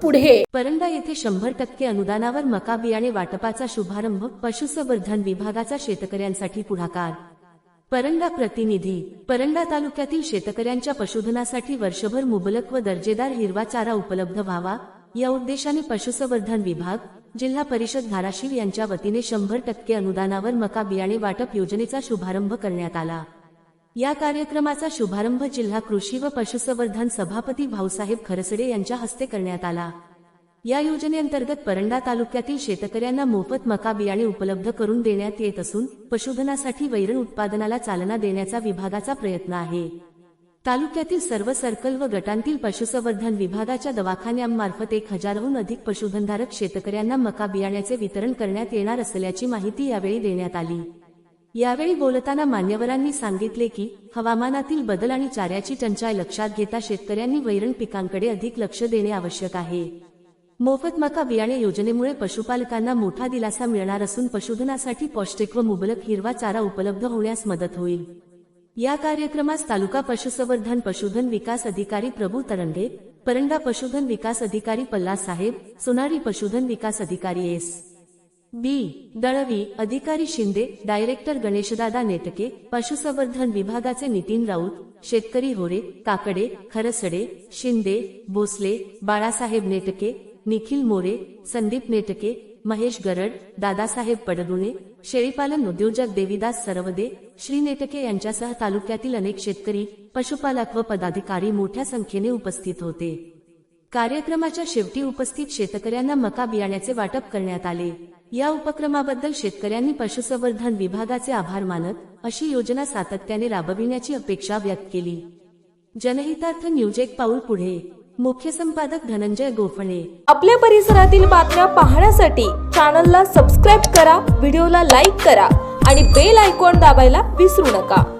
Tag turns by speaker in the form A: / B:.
A: पुढे।
B: परंडा येथे 100% अनुदानावर मका बियाणे वाटपाचा शुभारंभ, पशुसंवर्धन विभागाचा शेतकऱ्यांसाठी पुढाकार। परंडा प्रतिनिधी। परंडा तालुक्यातील शेतकऱ्यांच्या पशुधनासाठी वर्षभर मुबलक व दर्जेदार हिरवा चारा उपलब्ध व्हावा या उद्देशाने पशुसंवर्धन विभाग, जिल्हा परिषद धाराशिव यांच्या वतीने 100% अनुदानावर मका बियाणे वाटप योजनेचा शुभारंभ करण्यात आला। या कार्यक्रमाचा शुभारंभ जिल्हा कृषी व पशुसंवर्धन सभापती भाऊसाहेब खरसडे यांच्या हस्ते करण्यात आला। या योजनेअंतर्गत परंडा तालुक्यातील शेतकऱ्यांना मोफत मका बियाणे उपलब्ध करून देण्यात येत असून पशुधनासाठी वैरण उत्पादनाला चालना देण्याचा विभागाचा प्रयत्न आहे। तालुक्यातील सर्व सर्कल व गटांतील पशुसंवर्धन विभागाच्या दवाखान्यांमार्फत 1000हून अधिक पशुधनधारक शेतकऱ्यांना मका बियाण्याचे वितरण करण्यात येणार असल्याची माहिती यावेळी देण्यात आली। यावेळी बोलताना मान्यवरांनी सांगितले की हवामानातील बदल आणि चाऱ्याची टंचाई लक्षात घेता शेतकऱ्यांनी वैरण पिकांकडे अधिक लक्ष देणे आवश्यक आहे। मोफत मका बियाणे योजनेमुळे पशुपालकांना मोठा दिलासा मिळणार असून पशुधनासाठी पौष्टिक व मुबलक हिरवा चारा उपलब्ध होण्यास मदत होईल। या कार्यक्रमास तालुका पशुसंवर्धन पशुधन विकास अधिकारी प्रभू तरंगे, परंडा पशुधन विकास अधिकारी पल्लास साहेब, सोनारी पशुधन विकास अधिकारी एस. बी. दळवी, अधिकारी शिंदे, डायरेक्टर गणेशदादा नेटके, पशुसंवर्धन विभागाचे नितीन राऊत, शेतकरी होरे, काकडे, खरसडे, शिंदे, भोसले, बाळासाहेब नेटके, निखिल मोरे, संदीप नेटके, महेश गरड, दादासाहेब पडगुणे, शेळीपालन उद्योजक देविदास सरवदे, श्री नेटके यांच्यासह तालुक्यातील अनेक शेतकरी, पशुपालक व पदाधिकारी मोठ्या संख्येने उपस्थित होते। कार्यक्रमाच्या शेवटी उपस्थित शेतकऱ्यांना मका बियाण्याचे वाटप करण्यात आले। या उपक्रमाबद्दल शेतकऱ्यांनी पशुसंवर्धन विभागाचे आभार मानत अशी योजना सातत्याने राबविण्याची अपेक्षा व्यक्त केली। जनहितार्थ न्यूज एक पाऊल पुढे। मुख्य संपादक धनंजय गोफणे।
A: आपल्या परिसरातील बातम्या पाहण्यासाठी चॅनलला सबस्क्राईब करा, व्हिडिओला लाईक करा आणि बेल आयकॉन दाबायला विसरू नका।